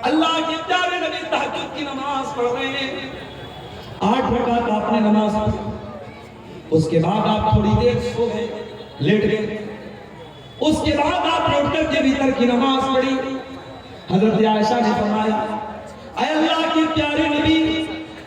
اللہ کے پیارے نبی تہجد کی نماز پڑھ رہے ہیں، 8 رکعت آپ نے نماز پڑھی، اس کے بعد آپ تھوڑی دیر سو گئے، لیٹ گئے، اس کے بعد آپ لوٹ کر کے وتر کی نماز پڑھی۔ حضرت عائشہ نے فرمایا اے اللہ کے پیارے نبی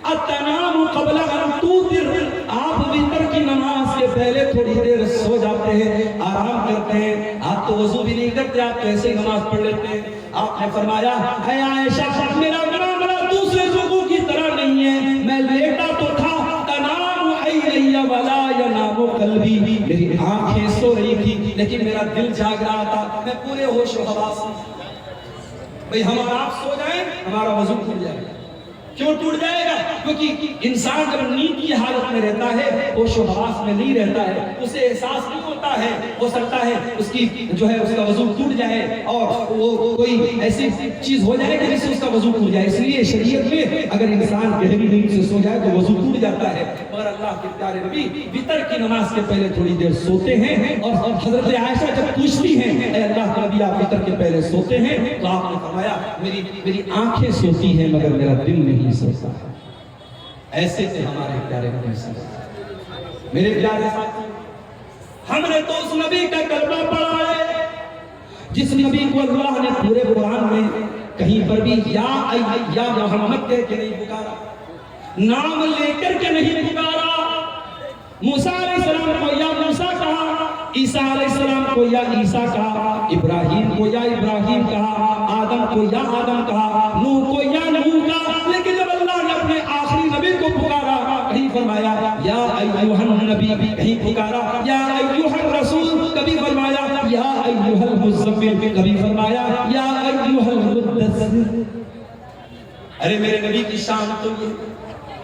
اتنام قبل ان توتر، آپ وتر کی نماز کے پہلے تھوڑی دیر سو جاتے ہیں، آرام کرتے ہیں، آپ تو وضو بھی نہیں کرتے، آپ کیسے نماز پڑھ لیتے ہیں؟ آپ نے فرمایا اے عائشہ میرا معاملہ دوسرے لوگوں کی طرح نہیں ہے، میں لیٹا تو تھا، تنام عینی ولا ینام قلبی، میری آنکھیں سو رہی تھی لیکن میرا دل جاگ رہا تھا، میں پورے ہوش و حواس میں۔ بھئی ہم اور آپ سو جائیں ہمارا وضو ٹوٹ جائے گا، کیوں ٹوٹ جائے گا؟ کیونکہ انسان جب نیند کی حالت میں رہتا ہے، ہوش و حواس میں نہیں رہتا ہے، اسے احساس نہیں ہوتا ہے، ہو سکتا ہے اس کی جو ہے اس کا وضو ٹوٹ جائے اور وہ کوئی ایسی چیز ہو جائے کہ جس سے اس کا وضو ٹوٹ جائے۔ اس لیے شریعت میں اگر انسان گہری نیند سے سو جائے تو وضو ٹوٹ جاتا ہے، مگر اللہ کے پیارے نبی وتر کی نماز کے پہلے تھوڑی دیر سوتے ہیں، اور حضرت عائشہ جب پوچھتی ہیں اے اللہ کے نبی آپ وتر کے پہلے سوتے ہیں، تو آپ نے فرمایا میری آنکھیں سوتی ہیں مگر میرا دل نہیں سوتا۔ ایسے تھے ہمارے پیارے نبی صلی اللہ علیہ وسلم۔ میرے پیارے ساتھی، ہم نے تو اس نبی کا کلمہ پڑھا ہے جس نبی کو اللہ نے پورے قرآن میں کہیں پر بھی یا محمد کہہ کے نہیں پکارا، نام لے کر کے نہیں پکارا۔ موسیٰ علیہ السلام کو یا موسیٰ کہا، عیسیٰ علیہ السلام کو یا عیسیٰ کہا، ابراہیم کو یا ابراہیم کہا، آدم کو یا آدم کہا، نوح کو یا نوح کہا، لیکن جب اللہ نے اپنے آخری نبی کو پکارا کہیں فرمایا یا ایوہ النبی، کہیں پکارا یا ایوہ الرسول، کبھی فرمایا یا ایوہ المزمل، کبھی فرمایا یا ایوہ المدثر۔ ارے میرے نبی کی شان تو یہ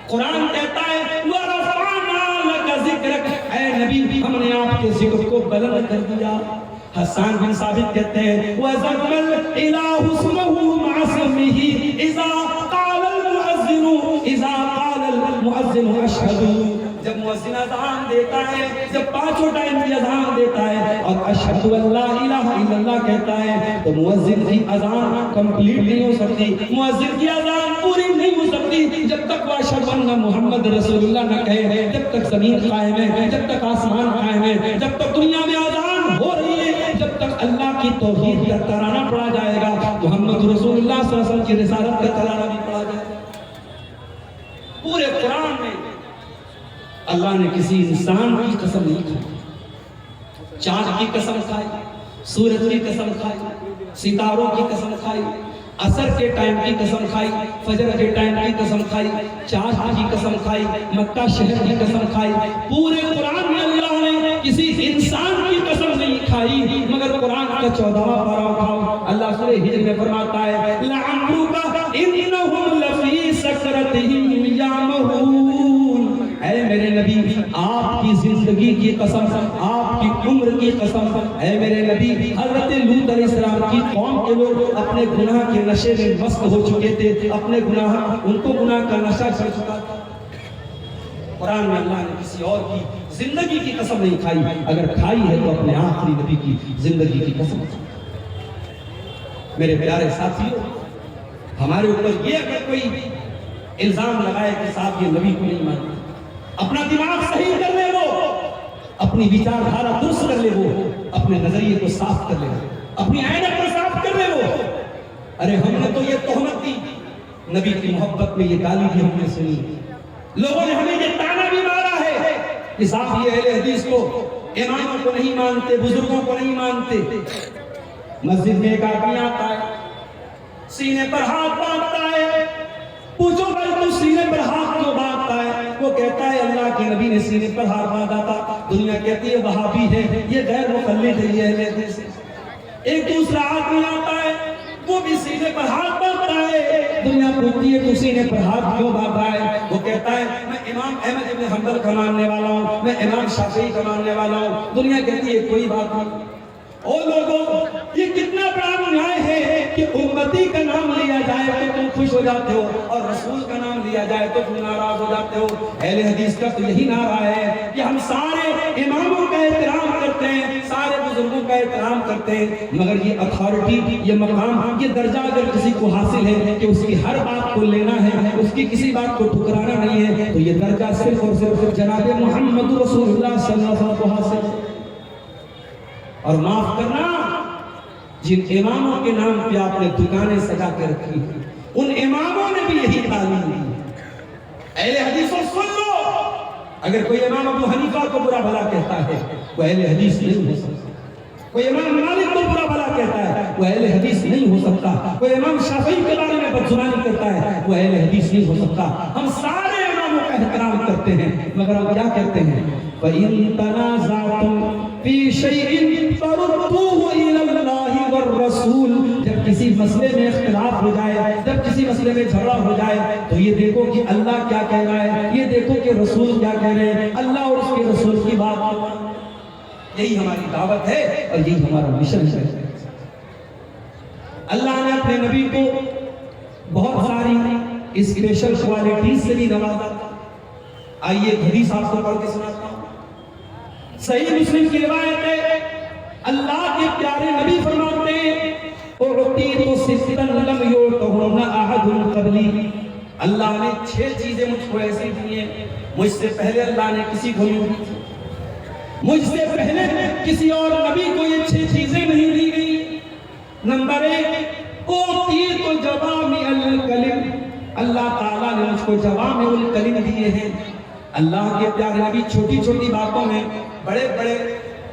قرآن کہتا ہے وَرَفَعْنَا لَكَ ذِكْرَكَ، اے نبی ہم نے آپ کے ذکر کو بلند کر دیا۔ حسان بن ثابت کہتے ہیں وَزَمَّ الْإِلَٰهُ اسْمَهُ مَعَ اسْمِهِ إِذَا قَالَ الْمُؤَذِّنُ أَشْهَدُ، جب مؤذن اذان دیتا ہے، جب 5 ٹائم کی اذان دیتا ہے اور اشہد ان لا الہ الا اللہ کہتا ہے، تو مؤذن کی اذان کمپلیٹ نہیں ہو سکتی، مؤذن کی اذان پوری نہیں ہو سکتی جب تک وہ اشہد ان محمد رسول اللہ نہ کہے، جب تک زمین قائم ہے، جب تک آسمان قائم ہے، جب تک دنیا میں اذان ہو رہی ہے، جب تک اللہ کی توحید کا ترانہ پڑھا جائے گا، محمد رسول اللہ صلی اللہ علیہ وسلم کی رسالت کا ترانہ بھی پڑھا جائے گا۔ پورے قرآن میں اللہ نے کسی انسان کی قسم نہیں کھائی، چاند کی قسم کھائی، سورج کی قسم کھائی، ستاروں کی قسم کھائی، عصر کے ٹائم کی قسم کھائی، فجر کے ٹائم کی قسم کھائی، چاند کی قسم کھائی، مکہ شہر کی قسم کھائی۔ پورے قرآن میں اللہ نے کسی انسان کی قسم نہیں کھائی، مگر قرآن کا 14واں پارہ اٹھاؤ، اللہ سورہ ہجر میں فرماتا ہے لَعَمْرُكَ إِنَّهُمْ لَفِي سَكْرَتِهِمْ يَعْمَهُونَ، اے میرے نبی آپ کی زندگی کی قسم، آپ کی عمر کی قسم، اے میرے نبی حضرت لوط علیہ السلام کی قوم کے لوگ اپنے گناہ کے نشے میں مست ہو چکے تھے، اپنے گناہ ان کو گناہ کا نشہ چڑھ چکا تھا۔ قرآن میں اللہ نے کسی اور کی زندگی کی قسم نہیں کھائی، اگر کھائی ہے تو اپنے آخری نبی کی زندگی کی قسم۔ میرے پیارے ساتھیوں، ہمارے اوپر یہ اگر کوئی الزام لگائے کہ صاحب یہ نبی کو نہیں مانتے، اپنا دماغ صحیح کر لے، وہ اپنی وچار دھارا درست کر لے، وہ اپنے نظریے کو صاف کر لے، اپنی عینت کو صاف کر لے۔ وہ ارے ہم نے تو یہ تہمت دی، نبی کی محبت میں یہ گالی بھی ہم نے سنی، لوگوں نے ہمیں یہ طعنہ بھی مارا ہے کہ صاحب یہ اہل حدیث کو، اماموں کو نہیں مانتے، بزرگوں کو نہیں مانتے۔ مسجد میں ایک آدمی آتا ہے، سینے پر ہاتھ باندھتا ہے، پوچھو بھائی تو سینے پر ہاتھ کیوں باندھتا ہے؟ وہ کہتا ہے اللہ کے نبی نے سینے پر ہاتھ باندھا تھا، دنیا کہتی ہے وہابی ہے، یہ غیر مقلد ہے، یہ اہل حدیث ہے۔ ایک دوسرا آدمی آتا ہے، وہ بھی سینے پر ہاتھ باندھتا ہے، دنیا پوچھتی ہے تو سینے پر ہاتھ کیوں باندھا ہے؟ وہ کہتا ہے میں امام احمد ابن حنبل کا ماننے والا ہوں، میں امام شافعی کا ماننے والا ہوں۔ دنیا کہتی ہے کوئی بات نہیں۔ اور لوگوں، یہ کتنا بڑا انیائے ہے کہ امتی کا نام لیا جائے تو تم خوش ہو جاتے ہو اور رسول کا نام لیا جائے تو تم ناراض ہو جاتے ہو. اہل حدیث کا تو یہی نعرہ ہے کہ ہم سارے اماموں کا احترام کرتے ہیں, سارے بزرگوں کا احترام کرتے ہیں, مگر یہ اتھارٹی, یہ مقام, یہ درجہ اگر کسی کو حاصل ہے کہ اس کی ہر بات کو لینا ہے, اس کی کسی بات کو ٹھکرانا نہیں ہے, تو یہ درجہ صرف اور صرف جناب محمد رسول اللہ صلی اللہ علیہ وسلم کو حاصل ہے. اور معاف کرنا, جن اماموں کے نام پہ آپ نے دکانیں سجا کے رکھی ان اماموں نے بھی یہی تعلیم دی. اہل حدیثوں سن لو, اگر کوئی امام ابو حنیفہ کو برا بھلا کہتا ہے وہ اہل حدیث نہیں ہو سکتا. کوئی امام مالک کو برا بھلا کہتا ہے وہ اہل حدیث نہیں ہو سکتا. کوئی امام شافعی کے بارے میں بدزبانی کرتا ہے وہ اہل حدیث نہیں ہو سکتا. ہم سارے اماموں کا احترام کرتے ہیں, مگر ہم کیا کہتے ہیں, فَإِن تَنَازَعْتُمْ فِي شَيْءٍ فَرُدُّوهُ إِلَى اللَّهِ وَالرَّسُولِ. جب کسی مسئلے میں اختلاف ہو جائے, جب کسی مسئلے میں جھگڑا ہو جائے, تو یہ دیکھو کہ اللہ کیا کہہ رہا ہے, یہ دیکھو کہ رسول کیا کہہ رہے ہیں, اللہ اور اس کے رسول کی بات. یہی ہماری دعوت ہے اور یہی ہمارا مشن ہے. اللہ نے اپنے نبی کو بہت ساری اسپیشل کوالٹیز سے بھی نوازا. آئیے ایک حدیث آپ کو پڑھ کے سناتا ہوں. صحیح مسلم کی روایت ہے, اللہ کے پیارے نبی فرماتے ہیں, اعطیت ستا لم یعطہن احد قبلی. اللہ نے 6 چیزیں مجھ کو ایسی دی ہیں, مجھ سے پہلے اللہ نے کسی کو نہیں دی. مجھ سے پہلے کسی اور نبی کو یہ 6 چیزیں نہیں دی گئی. نمبر 1, اعطیت جوامع الکلم. اللہ تعالیٰ نے مجھ کو جوامع الکلم دیے ہیں. اللہ کے پیارے نبی چھوٹی چھوٹی باتوں میں بڑے بڑے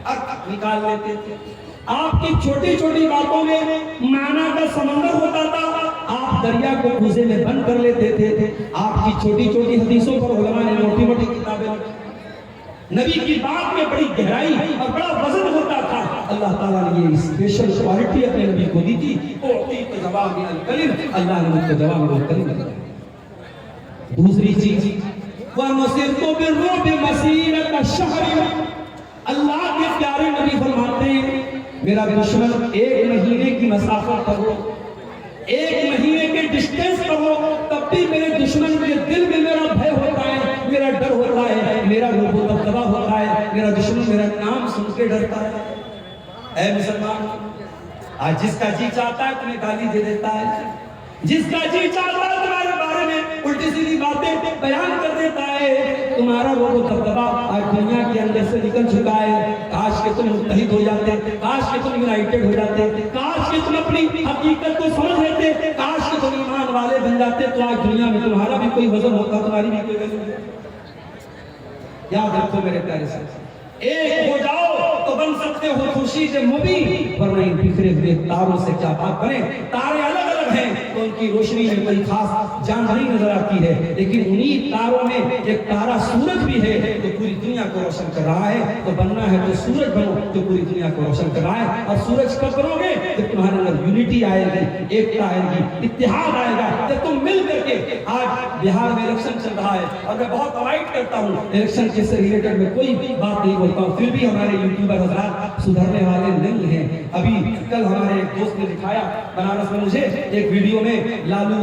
ارتھ نکال لیتے تھے. آپ کی چھوٹی چھوٹی باتوں میں معنی کا سمندر ہوتا تھا, آپ دریا کو کوزے میں بند کر لیتے تھے. آپ کی چھوٹی چھوٹی حدیثوں پر علماء نے موٹی موٹی کتابیں لکھی. نبی کی بات میں بڑی گہرائی اور بڑا وزن ہوتا تھا. اللہ تعالیٰ نے یہ اسپیشل کوالٹی اپنے نبی کو دی تھی, اعطیت جوامع الکلم. اللہ نے مجھ کو جوامع الکلم دیا. دوسری چیز, وَنُصِرْتُ بِالرُّعْبِ مَسِيرَةَ شَهْرٍ. اللہ کے پیارے نبی فرماتے ہیں, میرا دشمن 1 مہینے کی مسافت پر ہو, 1 مہینے کے ڈسٹینس پر ہو, تب بھی میرے دشمن کے دل میں میرا بھے ہوتا ہے, میرا ڈر ہوتا ہے, میرا رعب و دبدبہ ہوتا ہے. میرا دشمن میرا نام سن کے ڈرتا ہے. اے مسلمان, آج جس کا جی چاہتا ہے تمہیں گالی دے دیتا ہے, جس کا جی چاہتا ہے تمہارے بارے میں الٹی سیدھی باتیں بیان کر دیتا ہے. تمہارا رعب و دبدبہ آج دنیا کے اندر سے نکل چکا ہے. کاش کہ تم متحد ہو جاتے, کاش کہ تم یونائٹڈ ہو جاتے, کاش کہ تم اپنی حقیقت کو سمجھ لیتے, کاش کہ تم ایمان والے بن جاتے, تو آج دنیا میں تمہارا بھی کوئی وزن ہوتا, تمہاری بھی کوئی وزن ہوتا. یاد رکھو میرے پیارے سے, ایک ہو جاؤ تو بن سکتے ہو خورشید مبین, ورنہ ان بکھرے ہوئے تاروں سے کیا بات بنے. تارے الگ الگ ہیں تو ان کی روشنی میں کوئی خاص جان نہیں نظر آتی ہے, لیکن انہی تاروں میں ایک تارا سورج بھی ہے جو پوری دنیا کو روشن کر رہا ہے. تو بننا ہے تو سورج بنو جو پوری دنیا کو روشن کر رہا ہے. اور سورج کب بنو گے جب تمہارے اندر یونٹی آئے گی, ایکتا آئے گی, اتحاد آئے گا, جب تم مل کر کے. آج بہار میں الیکشن چل رہا ہے اور میں بہت اوائڈ کرتا ہوں الیکشن کے سے ریلیٹڈ میں کوئی بات نہیں بولتا ہوں, پھر بھی ہمارے یوٹیوبر حضرات سدھرنے والے نہیں ہیں. ابھی کل ہمارے ایک دوست نے دکھایا بنارس میں مجھے ایک ویڈیو میں لالو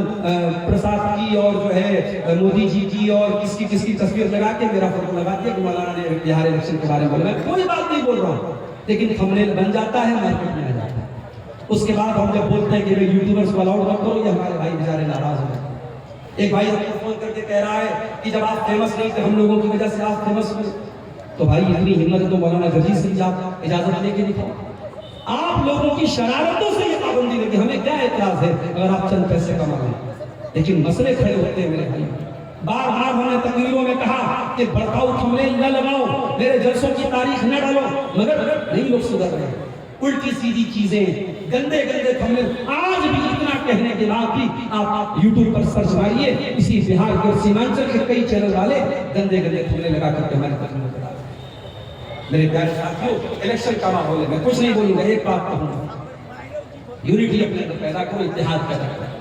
پرساد کی اور جو ہے مودی جی کی اور کس کی تصویر لگا کے میرا فوٹو لگا دیا کہ مولانا نے بہار الیکشن کے بارے میں بولا. میں کوئی بات نہیں بول رہا ہوں, لیکن تھمبنیل بن جاتا ہے, مارکیٹ میں آ جاتا ہے. اس کے بعد ہم جب بولتے ہیں کہ یوٹیوبرز کو الاؤڈ مت کرو, یہ ہمارے بھائی بیچارے ناراض ہو جاتے ہیں. ایک بھائی ہم کو فون کر کے کہہ رہا ہے کہ جب آپ فیمس نہیں تھے, ہم لوگوں کی وجہ سے آپ فیمس ہوئے, تو بھائی اتنی ہمت ہے تو مولانا غزی سے اجازت لے کے دکھاؤ. آپ لوگوں کی شرارتوں سے یہ پابندی لگی, ہمیں کیا اعتراض ہے اگر آپ چند پیسے کما لیں, لیکن مسئلے کھڑے ہوتے ہیں میرے بھائی. بار بار ہم نے تقریروں میں کہا کہ بڑکاؤ تھمبنیل نہ لگاؤ, میرے جلسوں کی تاریخ نہ ڈالو, مگر نہیں لوگ سدھر رہے ہیں. الٹی سیدھی چیزیں, گندے گندے تھمبنیل. آج بھی اتنا کہنے کے بعد بھی آپ یوٹیوب پر سرچ ماریے, اسی بہار کے اور سیمانچل کے کئی چینل والے گندے گندے تھمبنیل لگا کر کے ہماری تقریروں کو ڈالتے. میرے پیارے ساتھیوں, الیکشن کا ماحول ہے, میں کچھ نہیں بولوں گا, ایک بات کہوں گا, یونٹی اپنے اندر پیدا کرو, اتحاد پیدا کرو.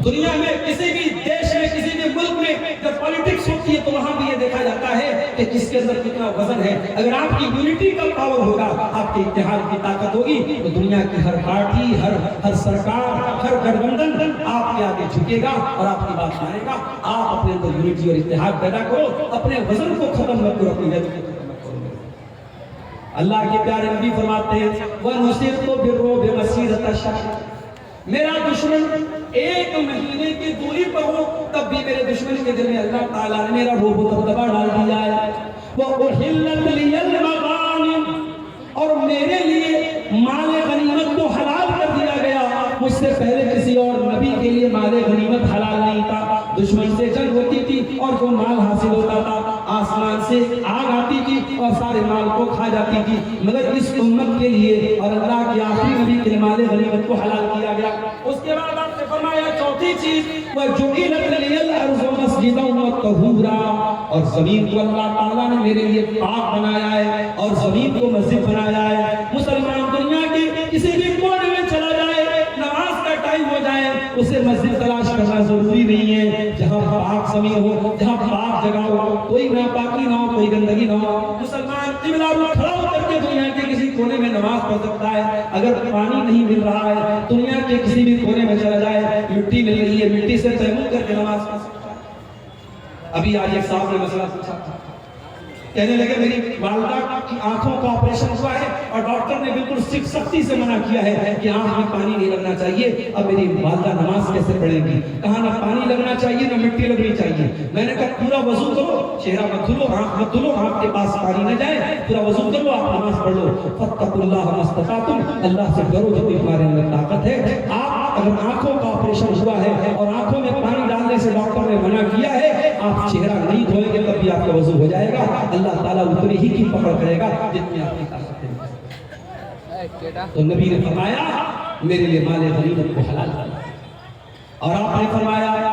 دنیا میں کسی بھی دیش میں کسی بھی ملک میں جب پالیٹکس ہوتی ہے تو وہاں بھی یہ دیکھا جاتا ہے کہ کس کے اندر کتنا وزن ہے. اگر آپ کی یونٹی کا پاور ہوگا, آپ کے اتحاد کی طاقت ہوگی, تو دنیا کی ہر پارٹی, ہر سرکار, ہر گٹبندھن آپ کے آگے جھکے گا اور آپ کی بات مانے گا. آپ اپنے اندر یونٹی اور اتحاد پیدا کرو, اپنے وزن کو ختم نہ کرو, اپنی جد کو ختم نہ کرو. اللہ کے پیارے نبی فرماتے ہیں وَنُصِرْتُ بِالرُّعْبِ مَسِيرَةَ شَهْرٍ, میرا دشمن ایک مہینے کی دوری پر ہو تب بھی میرے دشمن کے دل میں اللہ تعالیٰ نے میرا روب و دبدبہ ڈال دیا ہے. وَأُحِلَّتْ لِيَ الْمَغَانِمُ, اور میرے لیے مال غنیمت کو حلال کر دیا گیا. مجھ سے پہلے کسی اور نبی کے لیے مال غنیمت حلال نہیں تھا. دشمن سے جنگ ہوتی تھی اور جو مال حاصل ہوتا تھا آسمان سے آگ آتی تھی اور سارے مال کو کھا جاتی تھی, مگر اس امت کے لیے اور اللہ کے آخری نبی کے لیے مال غنیمت کو حلال کیا گیا. اس کے بعد آپ نے فرمایا چوتھی چیز وَجُعِلَتْ لِيَ الْأَرْضُ مَسْجِدًا وَطَهُورًا, اور زمین کو اللہ تعالیٰ نے میرے لیے پاک بنایا ہے اور زمین کو مسجد بنایا ہے. مسلمان دنیا کے کسی بھی کونے میں چلا جائے, نماز کا ٹائم ہو جائے, اسے مسجد تلاش کرنا ضروری نہیں ہے. جہاں پاک زمین ہو, جہاں پاک جگہ ہو, کوئی ناپاکی نہ ہو, کوئی گندگی نہ ہو, مسلمان قبلہ پر کھڑا ہو کر کے دنیا کے کسی کونے میں نماز پڑھ سکتا ہے. اگر پانی نہیں مل رہا ہے, دنیا کے کسی بھی کونے میں چلا جائے, مٹی مل رہی ہے, مٹی سے تیمم کر کے نماز پڑھ سکتا ہے. ابھی آج ایک صاحب نے مسئلہ پوچھا تھا, کہنے لگے میری والدہ کی آنکھوں کا آپریشن ہوا ہے اور ڈاکٹر نے بالکل سختی سے منع کیا ہے کہ آنکھ میں پانی نہیں لگنا چاہیے. اب میری والدہ نماز کیسے پڑھے گی؟ کہا نہ پانی لگنا چاہیے نہ مٹی لگنی چاہیے. میں نے کہا پورا وضو کرو, چہرہ مت دھلو, آنکھ مت دھلو, آنکھ کے پاس پانی نہ جائے, پورا وضو کرو, آپ نماز پڑھ لو. فاتقوا اللہ ما استطعتم, اللہ سے ڈرو جتنی تمہارے اندر طاقت ہے. آپ اگر آنکھوں کا آپریشن ہوا ہے اور آنکھوں میں پانی ڈالنے سے ڈاکٹر نے منع کیا ہے, آپ چہرہ نہیں دھوئیں گے تب بھی آپ کا وضو ہو جائے گا. اللہ تعالیٰ اتنی ہی کی پکڑ کرے گا جتنی آپ کی طاقت ہے. تو نبی نے فرمایا میرے لیے مال غنیمت کو حلال کیا, اور آپ نے فرمایا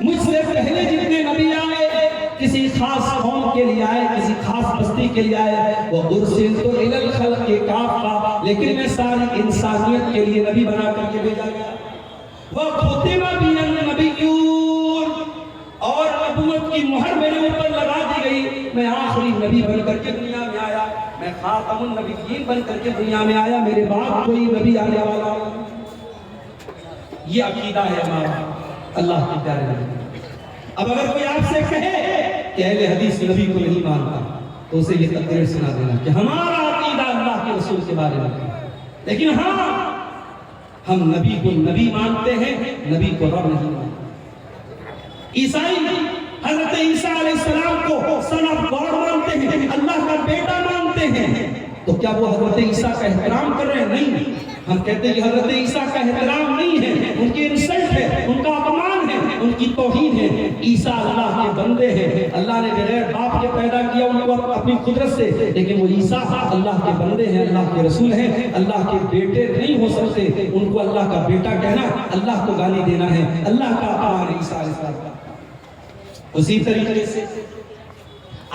مجھ سے پہلے جتنے نبی آئے کسی خاص قوم کے لیے آئے, کسی خاص بستی کے لیے آئے, وہ ارسلت الی الخلق کافہ, لیکن میں ساری انسانیت کے لیے نبی بنا کر کے بھیجا گیا. وختم بی النبیون, اور نبوت کی مہر میرے اوپر لگا دی گئی. میں آخری نبی بن کر کے دنیا میں آیا, میں خاتم النبیین بن کر کے دنیا میں آیا, میرے بعد کوئی نبی آنے والا. یہ عقیدہ ہے ہمارا اللہ کے پیارے نبی. اب اگر کوئی آپ سے کہے کہ اہل حدیث نبی کو نہیں مانتا تو اسے یہ تقریر سنا دینا کہ ہمارا عقیدہ اللہ کے رسول کے بارے میں, لیکن ہاں ہم نبی کو نبی مانتے ہیں, نبی کو رب نہیں مانتے. عیسائی حضرت عیسیٰ علیہ السلام کو سن آف گاڈ مانتے ہیں, اللہ کا بیٹا مانتے ہیں. تو کیا وہ حضرت عیسیٰ کا احترام کر رہے ہیں؟ نہیں. ہم کہتے ہیں کہ حضرت عیسیٰ کا احترام نہیں ہے, ان کی انسلٹ ہے, ان کا اپمان ہے, ان کی توہین ہے. عیسیٰ اللہ کے بندے ہیں, اللہ نے بغیر باپ کے پیدا کیا ان کو اپنی قدرت سے, لیکن وہ عیسیٰ اللہ کے بندے ہیں, اللہ کے رسول ہیں, اللہ کے بیٹے نہیں ہو سکتے. ان کو اللہ کا بیٹا کہنا اللہ کو گالی دینا ہے, اللہ کا اپمان ہے عیسیٰ علیہ السلام. اسی طریقے سے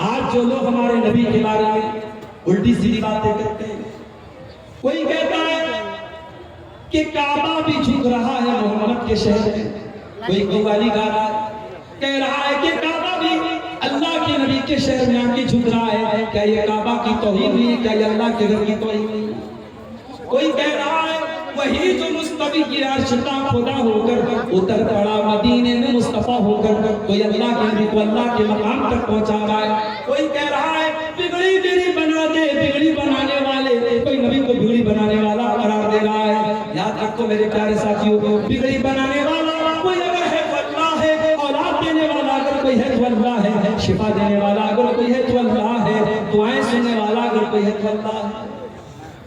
آج جو لوگ ہمارے نبی کے بارے میں الٹی سیدھی باتیں کرتے ہیں, کوئی کہتا ہے کہ کعبہ بھی جھک رہا ہے محمد کے شہر میں, کوئی قوالی گا رہا ہے, کہہ رہا ہے کہ کعبہ بھی اللہ کے نبی کے شہر میں آ کے جھک رہا ہے. کیا یہ کعبہ کی توہین ہوئی؟ کیا یہ اللہ کے گھر کی توہین ہوئی؟ کوئی کہہ رہا ہے وہی جو مصطفی کی عرش کا خدا ہو کر اتر پڑا مدینے میں مصطفیٰ ہو کر, کوئی اللہ کے نبی کو اللہ کے مقام تک پہنچا رہا ہے. کوئی کہہ رہا ہے بگڑی بگڑی بنا دے, بگڑی بنانے والے, کوئی نبی کو بگڑی بنانے والا قرار دے رہا ہے. یاد رکھو میرے پیارے ساتھیوں, بگڑی بنانے والا کوئی اگر ہے تو اللہ ہے, اولاد دینے والا اگر کوئی ہے تو اللہ ہے, شفا دینے والا اگر کوئی ہے تو اللہ ہے, دعائیں سننے والا اگر کوئی ہے تو اللہ ہے.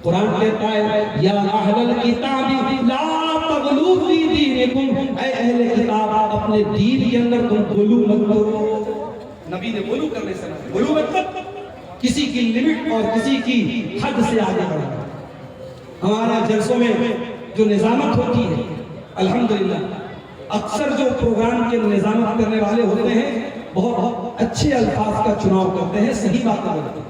قرآن کہتا ہے یا اہل الکتاب لا تغلو فی دینکم, اے اہل کتاب اپنے دین کے اندر تم غلو مت کرو. نبی نے غلو کرنے سے نہ, غلو مطلب کسی کی لمٹ اور کسی کی حد سے آگے بڑھنا. ہمارے جلسوں میں جو نظامت ہوتی ہے الحمدللہ, اکثر جو پروگرام کے نظامت کرنے والے ہوتے ہیں بہت اچھے الفاظ کا چناؤ کرتے ہیں, صحیح باتیں بولتے ہیں,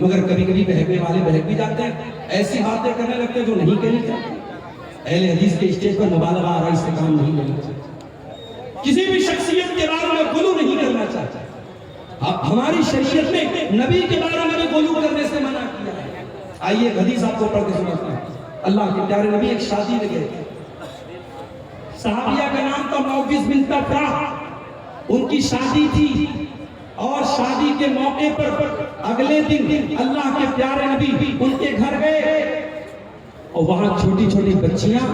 مگر کبھی کبھی بہکنے والے بہک بھی جاتے ہیں, ایسی باتیں کرنے لگتے ہیں جو نہیں کرنی چاہیے, اہل حدیث کے اسٹیج پر مبالغہ آرائی سے کام نہیں لینا چاہتا، کسی بھی شخصیت کے بارے میں غلو نہیں کرنا چاہتا۔ ہماری شریعت میں نبی کے بارے میں بھی غلو کرنے سے منع کیا ہے۔ آئیے حدیث آپ کو پڑھ کے سناتا ہوں۔ اللہ کے پیارے نبی ایک شادی میں گئے تھے، صحابیہ کا نام تھا معوذ بنت افراح، ان کی شادی تھی، اور شادی کے موقع پر اگلے دن اللہ کے پیارے نبی ان کے گھر گئے، اور وہاں چھوٹی چھوٹی بچیاں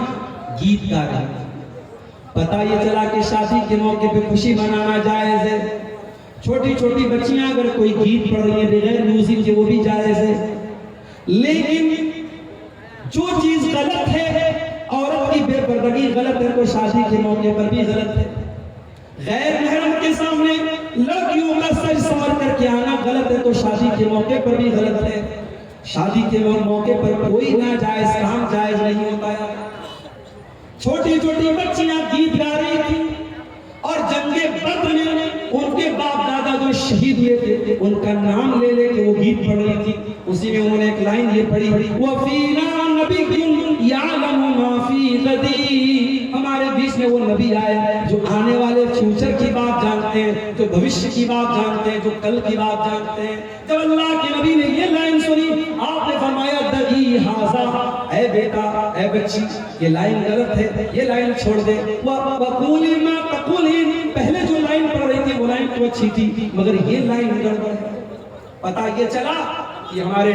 گیت گا رہی تھیں۔ پتہ یہ چلا کہ شادی کے موقع پہ خوشی منانا جائز ہے، چھوٹی چھوٹی بچیاں اگر کوئی گیت پڑھ رہی ہیں بغیر میوزک کے وہ بھی جائز ہے، لیکن جو چیز غلط ہے، عورت کی بے پردگی غلط ہے، تو شادی کے موقع پر بھی غلط ہے۔ غیر محرم کے سامنے لڑکیوں کا سج سنور کر کے آنا غلط ہے، تو شادی کے موقع پر بھی غلط ہے۔ شادی کے موقع پر کوئی ناجائز کام جائز نہیں ہوتا ہے۔ چھوٹی چھوٹی بچیاں گیت گا رہی تھی، اور جنگ بدر میں ان کے باپ دادا جو شہید ہوئے تھے ان کا نام لے لے کے وہ گیت پڑھ رہی تھی۔ اسی میں انہوں نے ایک لائن یہ پڑھی، وَفِينَا نَبِيٌّ يَعْلَمُ مَا فِي غَدٍ، ہمارے بیچ میں وہ نبی آئے جو آنے والے فیوچر کی بات جانتے ہیں، جو بھوشیہ کی بات جانتے ہیں، جو کل کی بات جانتے ہیں۔ جب اللہ کے نبی نے یہ لائن سنی، آپ نے فرمایا دعی ھذا، اے بیٹا اے بچی یہ لائن غلط ہے، یہ لائن چھوڑ دے۔ وَقُولِي مَا تَقُولِينَ، پہلے جو لائن پڑھ رہی تھی وہ لائن تو اچھی تھی، مگر یہ لائن گڑبڑ ہے۔ پتہ یہ چلا کہ ہمارے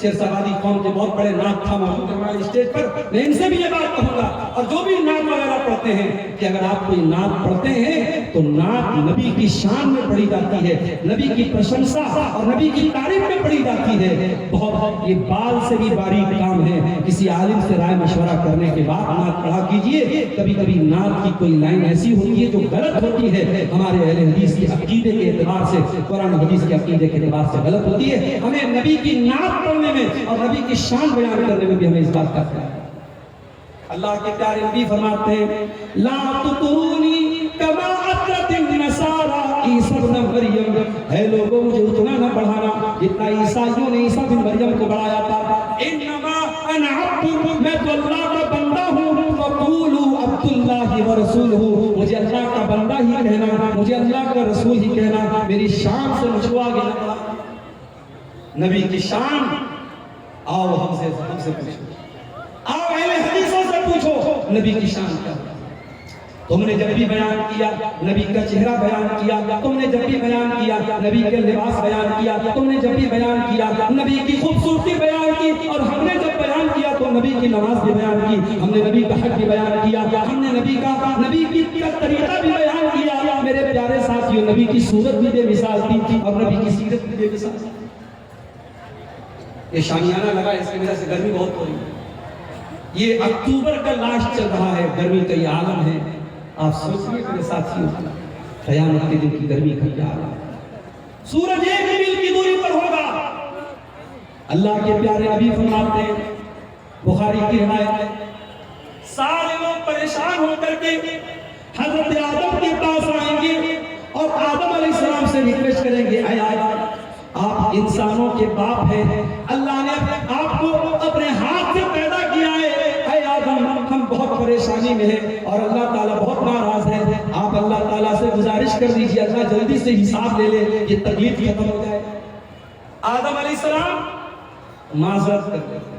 شیرسوادی قوم کے بہت بڑے نعت خواہ موجود ہیں ہمارے اسٹیج پر، میں ان سے بھی یہ بات کہوں گا، اور جو بھی نعت وغیرہ پڑھتے ہیں، کہ اگر آپ کوئی نعت پڑھتے ہیں تو نعت نبی کی شان میں پڑھی جاتی ہے، نبی کی پرشنسا اور نبی کی تعریف میں پڑھی جاتی ہے۔ بہت یہ بال سے بھی باریک کام ہے، کسی عالم سے رائے مشورہ کرنے کے بعد نعت پڑھا کیجئے۔ کبھی کبھی نعت کی کوئی لائن ایسی ہوتی ہے جو غلط ہوتی ہے، ہمارے اہل حدیث کے عقیدے کے اعتبار سے، قرآن حدیث کے عقیدے کے اعتبار سے غلط ہوتی ہے۔ ہمیں نبی کی نعت پڑھنے میں اور نبی کی شان بیان کرنے میں بھی ہمیں اس بات کا خیال ہے۔ اللہ کے پیارے نبی فرماتے ہیں لا تطرونی کما اطرت النصارى عیسی ابن مریم، اے لوگوں مجھے اتنا نہ بڑھانا جتنا عیسائیوں نے عیسی بن مریم کو بڑھایا تھا۔ انما انا عبد، میں تو اللہ کا بندہ ہوں، فقولوا عبد اللہ ورسولہ، مجھے اللہ کا بندہ ہی کہنا، مجھے اللہ کا رسول ہی کہنا، میری شان سے مجھ کو آگے نہ بڑھانا۔ نبی کی شان، آؤ ہم سے پوچھو، آؤ اہل حدیثوں سے پوچھو نبی کی شان کیا ہے۔ تم نے جب بھی بیان کیا نبی کا چہرہ بیان کیا، تم نے جب بھی بیان کیا نبی کے لباس بیان کیا، تم نے جب بھی بیان کیا نبی کی خوبصورتی بیان کی، اور ہم نے جب بیان کیا تو نبی کی نماز بھی بیان کی، ہم نے نبی کا حج بھی بیان کیا، ہم نے نبی کی طریقہ بھی بیان کیا۔ میرے پیارے ساتھیوں، نبی کی صورت بھی بے مثال تھی اور نبی کی سیرت بھی بے مثال تھی۔ یہ شامیانہ لگا، اس کی وجہ سے گرمی بہت ہو رہی ہے۔ یہ اکتوبر کا لاسٹ چل رہا ہے، گرمی کا یہ عالم ہے۔ آپ سوچئے میرے ساتھیوں، قیامت کے دن کی گرمی کا کیا عالم ہے۔ سورج 1 میل کی دوری پر ہوگا۔ اللہ کے پیارے نبی فرماتے ہیں، بخاری کی روایت ہے، سارے لوگ پریشان ہو کر کے حضرت آدم کے پاس آئیں گے اور آدم علیہ السلام سے ریکویسٹ کریں گے، اے آدم آپ انسانوں کے باپ ہیں، اللہ نے آپ کو اپنے ہاتھ سے پیدا کیا ہے، اے آدم ہم بہت پریشانی میں ہیں اور اللہ تعالیٰ بہت ناراض ہے، آپ اللہ تعالیٰ سے گزارش کر دیجئے اللہ جلدی سے حساب لے لے، یہ تکلیف ختم ہو جائے۔ آدم علیہ السلام معذرت کر دیں گے،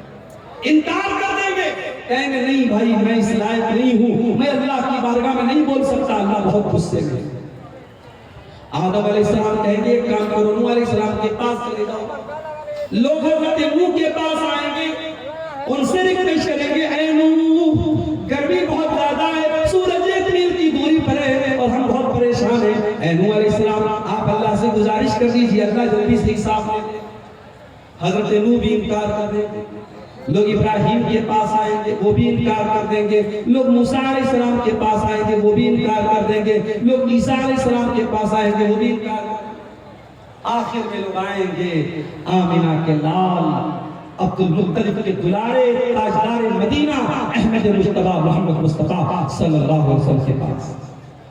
انکار کر دیں گے، کہیں گے نہیں بھائی میں اس لائق نہیں ہوں، میں اللہ کی بارگاہ میں نہیں بول سکتا، اللہ بہت غصے میں۔ آدم علیہ السلام کہیں گے ایک کام کرو، نوح علیہ السلام کے پاس چلے جاؤ، لوگ حضرت نوح کے پاس آئیں گے، ان سے ریکویسٹ کریں گے، اے نوح گرمی بہت زیادہ ہے، سورج 1 میل کی دوری پر ہے اور ہم بہت پریشان ہیں، اے نوح علیہ السلام آپ اللہ سے گزارش کر دیجئے اللہ جلدی سے حساب لے لے۔ حضرت نوح بھی انکار کر دیں گے، لوگ ابراہیم کے پاس آئیں گے وہ بھی انکار کر دیں گے، لوگ موسیٰ علیہ السلام کے پاس آئیں گے وہ بھی انکار کر دیں گے، لوگ عیسیٰ علیہ السلام کے پاس آئیں گے وہ بھی انکار کر دیں گے۔ آخر میں لوگ آئیں گے آمنہ کے لال، عبد المطلب کے دلارے، تاجدار مدینہ احمد مجتبیٰ محمد مصطفیٰ صلی اللہ علیہ وسلم کے پاس،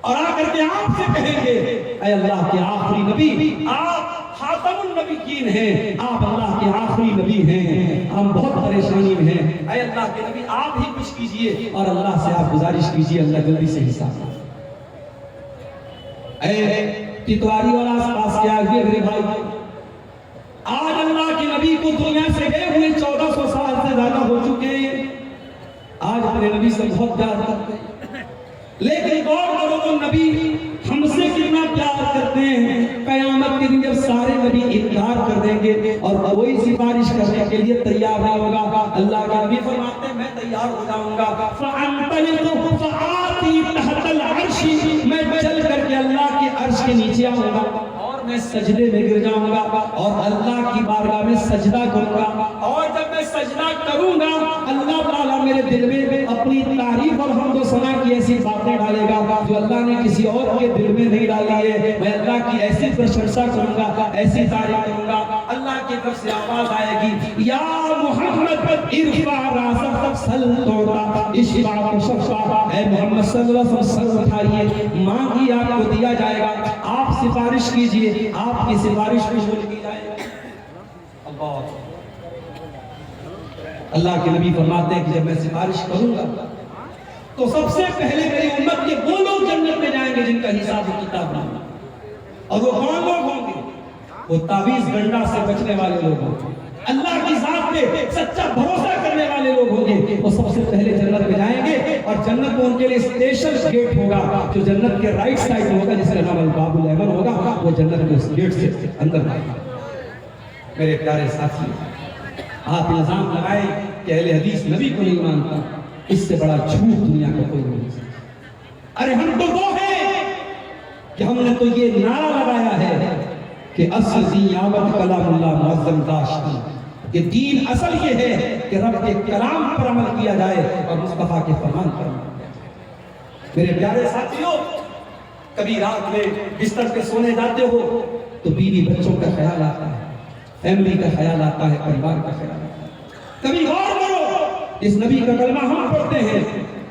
اور آ کر کے آپ سے کہیں گے اے اللہ کے آخری نبی آپ خاتم النبیین ہیں، آپ اللہ کے آخری نبی ہیں، ہم بہت پریشانی میں ہیں، اے اللہ کے نبی آپ ہی کچھ کیجئے اور اللہ سے آپ گزارش کیجئے اللہ جلدی سے حساب۔ اے تتواری اور آس پاس کے آگے میرے بھائی، آج اللہ کے نبی کو دنیا سے گئے ہوئے 1400 سال سے زیادہ ہو چکے ہیں، آج اپنے نبی سے بہت پیار کرتے ہیں، لیکن غور کرو تو نبی ہم سے کتنا پیار کرتے ہیں۔ قیامت کے دن جب سارے نبی انکار کر دیں گے اور کوئی سفارش کرنے کے لیے تیار نہیں ہوگا، اللہ کے نبی فرماتے ہیں میں تیار ہو جاؤں گا، فَأَنْطَلِقُ فَآتِي تَحْتَ الْعَرْشِ، میں چل کر کے اللہ کے عرش کے نیچے آؤں گا اور میں سجدے میں گر جاؤں گا اور اللہ کی بارگاہ میں سجدہ کروں گا، اور جب میں سجدہ کروں گا اللہ تعالیٰ میرے دل میں اپنی تعریف اور حمد و ثنا کی ایسی باتیں ڈالے گا جو اللہ نے کسی اور کے دل میں نہیں ڈالی ہے، میں اللہ کی ایسی پرشنسا کروں گا، ایسی تعریف کروں گا، اللہ کی طرف سے آواز آئے گی یا محمد ارفع راسک سل توڑا اشفع شفا، اے محمد صلی اللہ علیہ وسلم سر اٹھائیے مانگیے آپ کو دیا جائے گا، آپ سفارش کیجئے آپ کی سفارش قبول کی جائے گی۔ اللہ کے نبی فرماتے ہیں کہ جب میں سفارش کروں گا تو سب سے پہلے میری امت کے وہ لوگ جنت میں جائیں گے جن کا حساب و کتاب نہ ہوگا، اور وہ کون لوگ ہوں گے؟ وہ تعویذ گنڈا سے بچنے والے لوگ ہوں گے، اللہ کی ذات پہ سچا بھروسہ کرنے والے لوگ ہوں گے، وہ سب سے پہلے جنت میں جائیں گے، اور جنت میں ان کے لیے اسپیشل گیٹ ہوگا جو جنت کے رائٹ سائڈ میں ہوگا، جس کا نام الباب الايمن ہوگا، وہ جنت کے اس گیٹ سے اندر آئے گا۔ میرے پیارے ساتھی، آپ الزام لگائے کہ اہل حدیث نبی کو نہیں مانتا، اس سے بڑا جھوٹ دنیا کا کوئی نہیں سکتا۔ ارے ہم تو وہ ہیں کہ ہم نے تو یہ نعرہ لگایا ہے کہ اصل دیانت کلام اللہ معظم داشتی، کہ دین اصل یہ ہے کہ رب کے کلام پر عمل کیا جائے اور مصطفیٰ کے فرمان پر عمل کیا جائے۔ میرے پیارے ساتھیوں، کبھی رات میں بستر پہ سونے جاتے ہو تو بیوی بچوں کا خیال آتا ہے، فیملی کا خیال آتا ہے، پریوار کا خیال آتا ہے۔ کبھی غور کرو، اس نبی کا کلمہ ہم پڑھتے ہیں،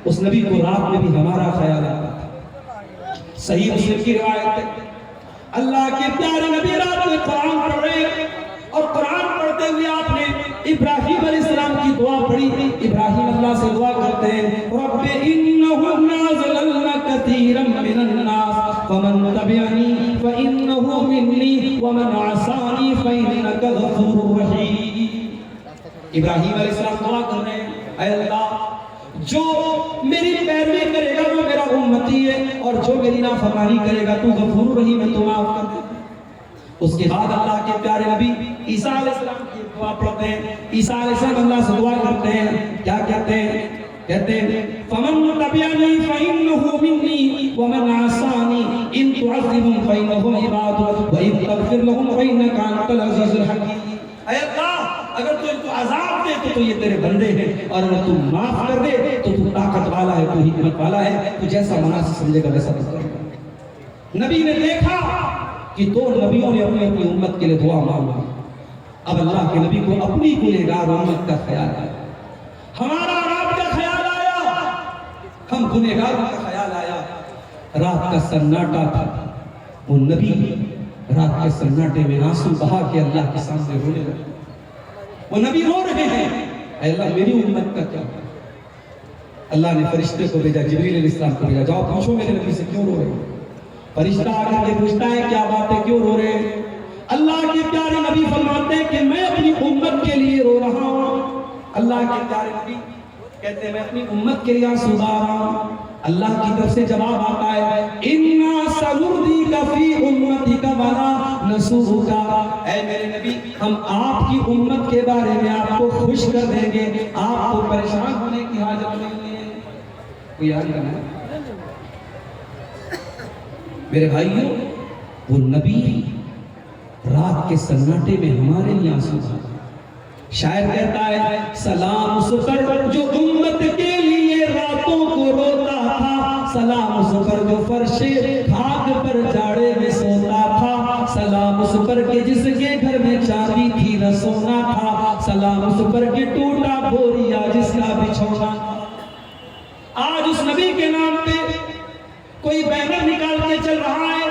اس نبی کو رات میں بھی ہمارا خیال آتا تھا۔ صحیح مسلم کی روایت ہے، اللہ کے پیارے نبی رات میں قرآن پڑھ رہے ہیں، اور قرآن پڑھتے ہوئے آپ نے ابراہیم علیہ السلام کی دعا پڑھی۔ ابراہیم اللہ سے دعا کرتے ہیں رب انہم ضللن کثیرا من الناس فمن تبعنی فانہ منی ومن عصانی فانک غفور رحیم۔ ابراہیم علیہ السلام دعا کر رہے ہیں اے اللہ جو میری پیروی کرے گا وہ میرا امتی ہے، اور جو میری نافرمانی کرے گا تو غفور رحیم ہے، تو معاف کر دے۔ اس کے بعد اللہ کے پیارے نبی عیسیٰ علیہ السلام کی دعا پڑھتے ہیں۔ عیسیٰ علیہ السلام اللہ سے دعا کرتے ہیں، کیا کہتے ہیں؟ کہتے ہیں فمن تبعنی فانہ منی ومن عصانی ان تعذبهم فانهم عبادک وان تغفر لهم فانک انت العزیز الحکیم۔ اے اللہ اگر تو ان کو عذاب دے تو یہ تیرے بندے ہیں، اور اگر تو معاف کر دے تو تو طاقت والا ہے، تو حکمت والا ہے، تو جیسا مناسب سمجھے گا ویسا بس کرے گا۔ نبی نے دیکھا کہ دو نبیوں نے اپنی اپنی امت کے لیے دعا مانگی، اب اللہ کے نبی کو اپنی گنہگار امت کا خیال آیا، ہمارا رات کا خیال آیا، ہم گنہگاروں کا خیال آیا۔ رات کا سناٹا تھا، وہ نبی رات کے سناٹے میں آنسو بہا کے اللہ کے سامنے رونے لگے۔ وہ نبی رو رہے ہیں اے اللہ میری امت کا کیا؟ اللہ نے فرشتے کو بھیجا، جبریل علیہ السلام کو بھیجا، جاؤ پوچھو میرے نبی سے کیوں رو رہے ہیں۔ فرشتہ آ کر کے پوچھتا ہے کیا بات ہے، کیوں رو رہے ہیں؟ اللہ کے پیارے نبی فرماتے ہیں کہ میں اپنی امت کے لیے رو رہا ہوں۔ اللہ کے پیارے نبی کہتے ہیں میں اپنی امت کے لیے آنسو بہا رہا ہوں۔ اللہ کی طرف سے جواب آتا ہے اِنَّا سَنُرْضِيكَ فِي أُمَّتِكَ وَلَا نَسُوءُكَ، اے میرے نبی ہم آپ کی امت کے بارے میں آپ کو خوش کر دیں گے، آپ کو پریشان ہونے کی حاجت نہیں ہے۔ کوئی یاد کرنا ہے میرے بھائیوں، وہ نبی رات کے سناٹے میں ہمارے لیے آنسو بہا۔ شاعر کہتا ہے سلام اس پر جو امت کے لیے راتوں کو روتا تھا، سلام اس پر جو فرش خاک پر جاڑے میں سوتا تھا، سلام اس پر کہ جس کے گھر میں چاندی تھی نہ سونا تھا، سلام اس پر کہ ٹوٹا بوریا جس کا بچھونا تھا۔ آج اس نبی کے نام پہ کوئی بینر نکال کے چل رہا ہے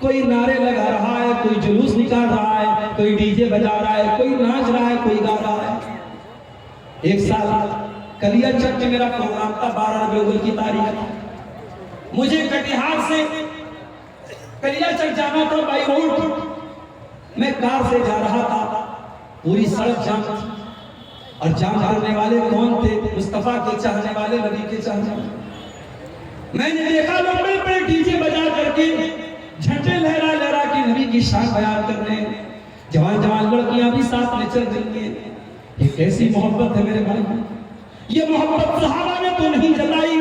کوئی نعرے لگا رہا ہے، کوئی جلوس نکال رہا ہے، کوئی ڈی جے بجا رہا ہے، کوئی ناچ رہا ہے، کوئی گا رہا ہے۔ ایک سال کلیا چک میں میرا پروگرام تھا، 12 ربیع الاول کی تاریخ، مجھے کٹیہار سے کلیا چک جانا تھا بائی روڈ، میں کار سے جا رہا تھا، پوری سڑک جام تھی، اور جام کرنے والے کون تھے؟ مصطفیٰ کے چاہنے والے، نبی کے چاہنے والے۔ میں نے دیکھا لوگ بڑے بڑے ڈی جے بجا کر کے جھنڈے لہرا لہرا کے نبی کی شان بیان کر رہے ہیں، جوان جوان لڑکیاں بھی ساتھ میں چل رہی ہیں۔ یہ کیسی محبت ہے میرے بھائی؟ یہ محبت صحابہ نے تو نہیں جتائی،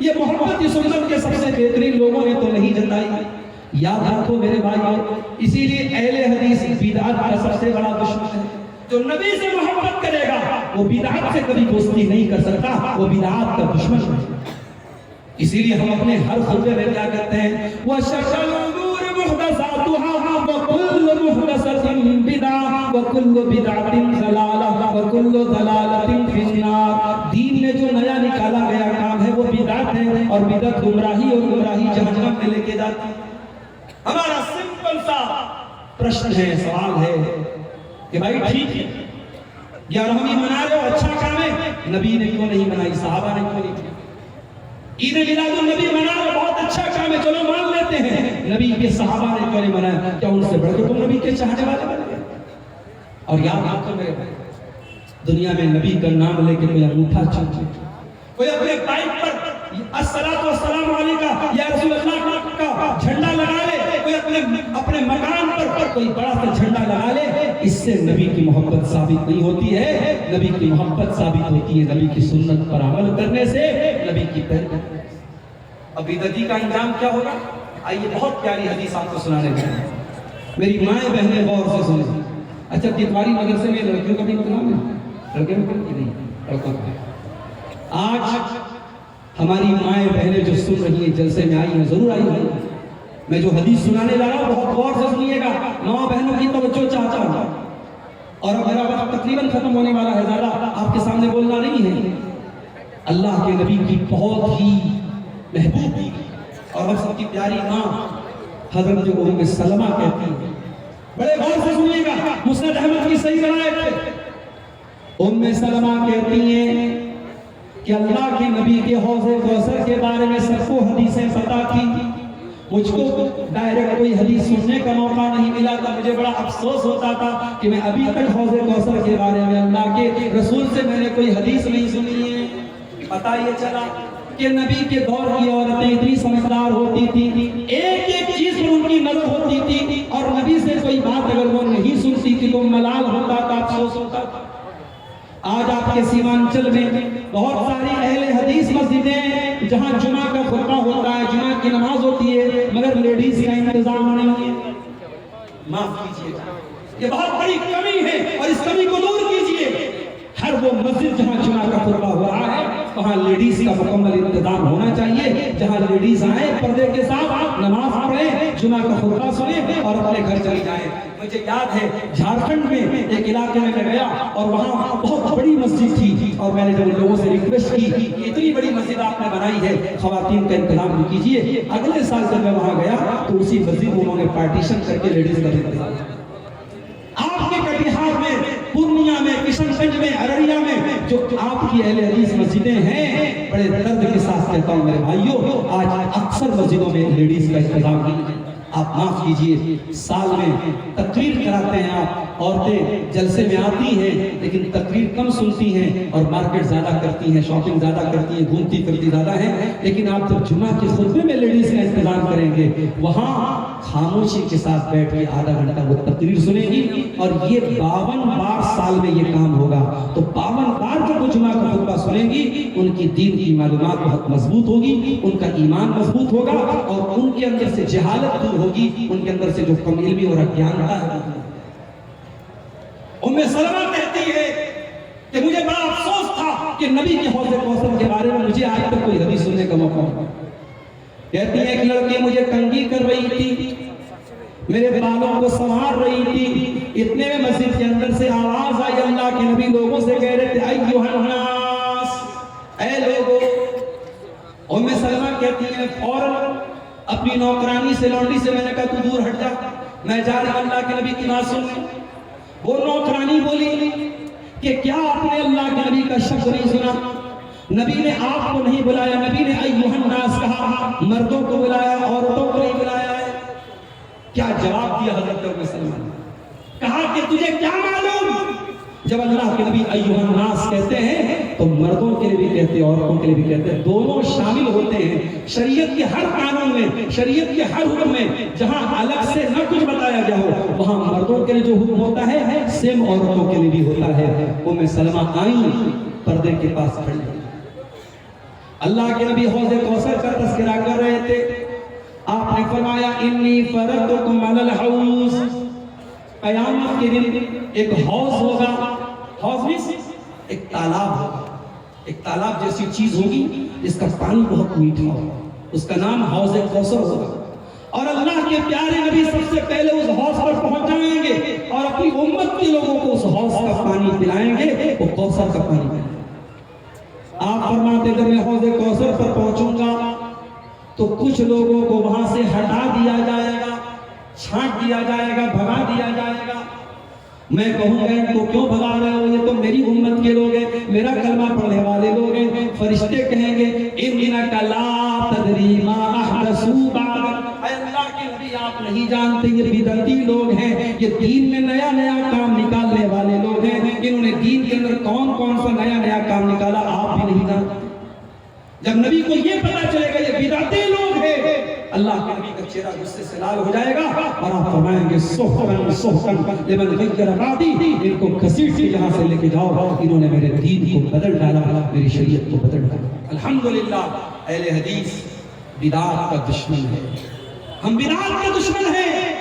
یہ محبت اس امت کے سب سے بہترین لوگوں نے تو نہیں جتائی۔ یاد رکھو میرے بھائی، اسی لیے اہل حدیث بدعت کا سب سے بڑا دشمن ہے۔ جو نبی سے محبت کرے گا وہ بدعت سے کبھی دوستی نہیں کر سکتا، وہ بدعت کا دشمن ہے۔ اسی لیے ہم اپنے ہر خطبے میں کیا کہتے ہیں؟ وَشَرَّ الْأُمُورِ مُحْدَثَاتُهَا وَكُلُّ مُحْدَثَةٍ بِدْعَةٌ وَكُلُّ بِدْعَةٍ ضَلَالَةٌ وَكُلُّ ضَلَالَةٍ فِي النَّارِ۔ دین میں جو نیا نکالا گیا کام ہے وہ بدعت ہے، اور بدعت گمراہی، اور گمراہی جہنم میں لے کے جاتی ہے۔ ہمارا سمپل سا پرشن ہے، سوال ہے کہ بھائی ٹھیک ہے، 11ویں منا رہے ہو، اچھا کام ہے، نبی نے کیوں نہیں منائی، صحابہ نے کیوں نہیں کی؟ عید میلاد النبی منا رہے ہو، بہت اچھا کام ہے، چلو مان لیتے ہیں، نبی کے صحابہ نے کیوں نہیں منایا؟ کیا ان سے بڑھ کے تم نبی کے چاہنے والے بن گئے؟ اور یاد رکھو میرے بھائی، دنیا میں نبی کا نام لے کے کوئی انگوٹھا چھاپے، کوئی اپنے بائک پر الصلاۃ والسلام علیکہ یا رسول اللہ کا جھنڈا لگا لے، کوئی اپنے مکان پر کوئی بڑا سا جھنڈا لگا لے، اس سے نبی کی محبت ثابت نہیں ہوتی ہے۔ نبی کی محبت ثابت ہوتی ہے نبی کی سنت پر عمل کرنے سے، نبی کی پیروی کرنے سے۔ اب بدعتی کا انجام کیا ہوگا؟ آئیے بہت پیاری حدیث آپ کو سنانے جا رہے ہیں، میری مائیں بہنیں غور سے سنیں۔ اچھا تیتواری مدرسے میں لڑکیوں کا بھی انتظام ہے؟ لڑکے میں نہیں، لڑکوں کا ہے۔ آج ہماری مائیں بہنیں جو سن رہی ہیں، جلسے میں آئی ہیں، ضرور آئی ہیں، میں جو حدیث سنانے جا رہا ہوں بہت غور سے سنیے گا، ماں بہنوں کی توجہ چاہتا ہوں۔ اور اب میرا وقت تقریباً ختم ہونے والا ہے، زیادہ آپ کے سامنے بولنا نہیں ہے۔ اللہ کے نبی کی بہت ہی محبوب اور ہم سب کی پیاری ماں حضرت ام سلمہ کہتی ہیں، بڑے غور سے سنیے گا، مسند احمد کی صحیح روایت ہے۔ ام سلمہ کہتی ہیں کہ اللہ کے نبی کے حوض کوثر کے بارے میں سب کو حدیثیں پتہ تھی، مجھ کو ڈائریکٹ کوئی حدیث سننے کا موقع نہیں ملا تھا، مجھے بڑا افسوس ہوتا تھا کہ میں ابھی تک حوض کوثر کے بارے میں اللہ کے رسول سے میں نے کوئی حدیث نہیں سنی ہے۔ پتہ یہ چلا کہ نبی کے دور کی عورتیں اتنی سمجھدار ہوتی تھی، ایک ایک چیز پر ان کی نظر ہوتی تھی، اور نبی سے کوئی بات اگر وہ نہیں سنتی تھی تو ملال ہوتا تھا، افسوس ہوتا تھا۔ آج آپ کے سیمانچل میں بہت ساری اہل حدیث مسجدیں ہیں جہاں جمعہ کا خطبہ ہوتا ہے، جمعہ کی نماز ہوتی ہے، مگر لیڈیز کا انتظام نہیں ہے۔ معاف کیجیے، یہ بہت بڑی کمی ہے، اور اس کمی کو دور کیجیے۔ ہر وہ مسجد جہاں جمعہ کا خطبہ ہو رہا ہے وہاں لیڈیز کا مکمل انتظام ہونا چاہیے، جہاں لیڈیز آئیں پردے کے ساتھ نماز پڑھیں، جمعہ کا خطبہ سنیں اور اپنے گھر چلی جائیں۔ مجھے یاد ہے جھارکھنڈ میں ایک علاقے میں گیا اور وہاں بہت بڑی مسجد تھی، اور میں نے جب لوگوں سے ریکویسٹ کی کہ اتنی بڑی مسجد آپ نے بنائی ہے، خواتین کا انتظام بھی کیجیے۔ اگلے سال جب میں وہاں گیا تو اسی مسجد انہوں نے پارٹیشن کر کے لیڈیز کا انتظام کیا۔ آپ کے کٹیہار میں، پورنیہ میں، کشن گنج میں، ارریہ میں جو آپ کی اہل حدیث مسجدیں ہیں، بڑے درد کے ساتھ کہتا ہوں میرے بھائیوں، آج اکثر مسجدوں میں لیڈیز کا انتظام نہیں ہے۔ آپ معاف کیجئے، سال میں تقریر کراتے ہیں آپ، عورتیں جلسے میں آتی ہیں لیکن تقریر کم سنتی ہیں اور مارکیٹ زیادہ کرتی ہیں، شاپنگ زیادہ کرتی ہیں، گھومتی پھرتی زیادہ ہیں، لیکن آپ جب جمعہ کے خطبے میں لیڈیز کا انتظام کریں گے وہاں خاموشی کے ساتھ بیٹھ کے آدھا گھنٹہ وہ تقریر سنیں گی، اور یہ 52 بار سال میں یہ کام ہوگا، تو 52 بار جب وہ جمعہ کا خطبہ سنیں گی ان کی دین کی معلومات بہت مضبوط ہوگی، ان کا ایمان مضبوط ہوگا، اور ان کے اندر سے جہالت دور ہوگی، ان کے اندر سے جو کم علمی اور اگیانتا ہے۔ ام سلمہ کہتی ہے کہ مجھے بڑا افسوس تھا کہ نبی کے حوض کوثر کے بارے میں مجھے آج تک کوئی حدیث سننے کا موقع نہیں۔ کہتی ہے ایک لڑکی مجھے کنگھی کر رہی تھی، میرے بالوں کو سنوار رہی تھی، اتنے میں مسجد کے اندر سے آواز آئی، اللہ کے نبی لوگوں سے کہہ رہے تھے ایھا الناس، اے لوگوں۔ ام سلمہ کہتی ہیں فوراً اپنی نوکرانی سے لونڈی سے میں نے کہا تو دور ہٹ جا، میں جا رہا ہوں اللہ کے نبی کی بات سننے۔ وہ نوکرانی بولی کہ کیا آپ نے اللہ کے نبی کا شکر نہیں سنا؟ نبی نے آپ کو نہیں بلایا، نبی نے ایھا الناس کہا، مردوں کو بلایا، عورتوں کو نہیں بلایا ہے۔ کیا جواب دیا حضرت ام سلمہ نے؟ کہا کہ تجھے کیا معلوم؟ جب اللہ کے نبی ایھا الناس کہتے ہیں تو مردوں کے لیے بھی کہتے ہیں، عورتوں کے لیے بھی کہتے ہیں، دونوں شامل ہوتے ہیں شریعت کے ہر قانون میں، شریعت کے ہر حکم میں۔ جہاں الگ سے نہ کچھ بتایا گیا ہو وہاں مردوں کے لیے جو حکم ہوتا ہے سیم عورتوں کے لیے بھی ہوتا ہے۔ ام سلمہ آئیں، پردے کے پاس کھڑی، اللہ کے نبی حوض کوثر کا تذکرہ کر رہے تھے۔ آپ نے فرمایا انی فرضتکم علی الحوض، قیامت کے دن ایک حوض ہوگا، حوض میں ایک تالاب ہوگا، ایک تالاب جیسی چیز ہوگی جس کا پانی بہت میٹھا ہوگا، اس کا نام حوض کوثر ہوگا، اور اللہ کے پیارے نبی سب سے پہلے اس حوض پر پہنچ جائیں گے اور اپنی امت کے لوگوں کو اس حوض کا پانی پلائیں گے، وہ کوثر کا پانی پلائیں گے۔ آپ فرماتے جب میں حوض کوثر پر پہنچوں گا تو کچھ لوگوں کو وہاں سے ہٹا دیا جائے گا، چھانٹ دیا جائے گا، بھگا دیا جائے گا۔ میں کہوں گا ان کو کیوں بھگا رہے ہو؟ یہ تو میری امت کے لوگ ہیں، میرا کلمہ پڑھنے والے لوگ ہیں۔ فرشتے کہیں گے انک لا تدری ما احدثوا بعدک، اے اللہ کے نبی آپ نہیں جانتے یہ بدعتی لوگ ہیں، یہ دین میں نیا نیا کام نکالنے والے لوگ ہیں، انہوں نے دین کے اندر کون کون سا نیا نیا کام نکالا آپ بھی نہیں جانتے۔ جب نبی کو یہ پتا چلے گا یہ بدعتی لوگ ہیں، اللہ کے نبی کا چہرہ غصے سے لال ہو جائے گا اور آپ فرمائیں گے سحقاً سحقاً لمن غیر بعدی، ان کو گھسیٹ کے یہاں سے لے کے جاؤ، انہوں نے میرے دین کو بدل ڈالا، میری شریعت کو بدل ڈالا۔ الحمدللہ اہل حدیث بدعت کا دشمن ہے، ہم بدعت کے دشمن ہیں۔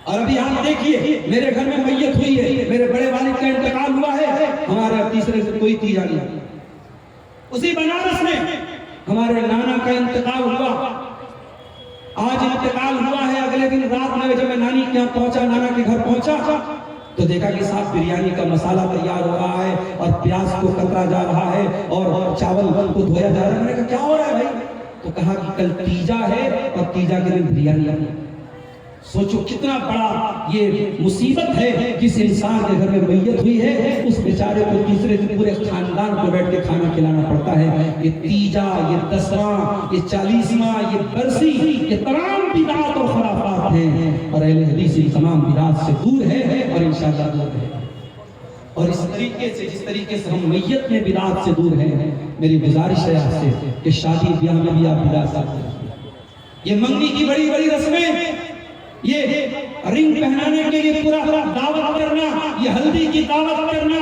اور ابھی آپ دیکھیے میرے گھر میں میت ہوئی ہے، میرے بڑے والد کا انتقال ہوا ہے، ہمارا تیسرے سے کوئی تیجا نہیں۔ اسی بنارس میں ہمارے نانا کا انتقال ہوا، آج انتقال ہوا ہے، اگلے دن رات میں جب میں نانی کے یہاں پہنچا، نانا کے گھر پہنچا تو دیکھا کہ ساتھ بریانی کا مسالہ تیار ہو رہا ہے اور پیاز کو کترا جا رہا ہے اور چاول کو دھویا جا رہا ہے۔ میں نے کہا کیا ہو رہا ہے بھائی؟ تو کہا کہ کل تیجا ہے اور تیجا کے دن بریانی ہے۔ سوچو کتنا بڑا یہ مصیبت ہے، جس انسان کے گھر میں میت ہوئی ہے اس بیچارے کو تیسرے دن پورے خاندان کو بیٹھ کے کھانا کھلانا پڑتا ہے۔ یہ تیجا، یہ دسواں، یہ چالیسواں، یہ برسی، یہ تمام بدعات اور خرافات ہیں، اور اہل حدیث ان تمام بدعات سے دور ہے اور انشاءاللہ دور ہے۔ اور اس طریقے سے جس طریقے سے ہم میت میں بدعات سے دور ہیں، میری گزارش ہے آپ سے کہ شادی بیاہ میں بھی آپ بدعات سے دور ہیں۔ یہ منگنی کی بڑی بڑی رسمیں، یہ رنگ پہنانے کے لیے پورا دعوت کرنا، یہ ہلدی کی دعوت کرنا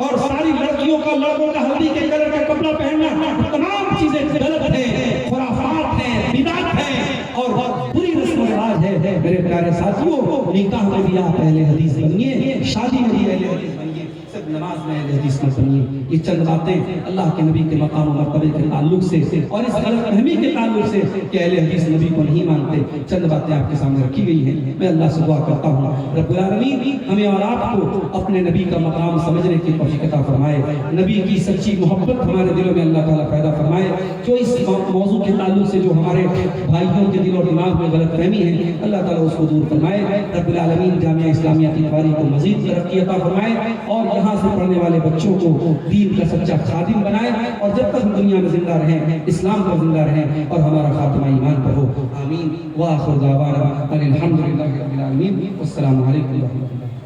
اور ساری لڑکیوں کا لڑکوں کا ہلدی کے کلر کا کپڑا پہننا، تمام چیزیں غلط ہیں، خرافات ہیں، بدعت ہیں اور بہت بری رسم و رواج ہے۔ میرے پیارے ساتھیوں، نکاح میں بھی آپ اہل حدیث بنیے، شادی میں بھی اہل حدیث بنیے، سب نماز میں اہل حدیث میں بنیے۔ یہ چند باتیں اللہ کے نبی کے مقام و مرتبے کے تعلق سے اور اس غلط فہمی کے تعلق سے کہ اہل حدیث نبی کو نہیں مانتے، چند باتیں آپ کے سامنے رکھی گئی ہیں۔ میں اللہ سے دعا کرتا ہوں رب العالمین ہمیں اور آپ کو اپنے نبی کا مقام سمجھنے کی توفیق عطا فرمائے، نبی کی سچی محبت ہمارے دلوں میں اللہ تعالیٰ پیدا فرمائے۔ جو اس موضوع کے تعلق سے جو ہمارے بھائیوں کے دل اور دماغ میں غلط فہمی ہے اللہ تعالیٰ اس کو دور فرمائے۔ رب العالمین جامعہ اسلامیہ تیواری کو مزید ترقی عطا فرمائے اور یہاں سے پڑھنے والے بچوں کو دین کا سچا خادم بنائے، اور جب تک ہم دنیا میں زندہ رہیں اسلام پر زندہ رہیں اور ہمارا خاتمہ ایمان پر ہو، آمین۔ وآخر دعوانا ان الحمدللہ رب العالمین، والسلام علیکم ورحمۃ اللہ۔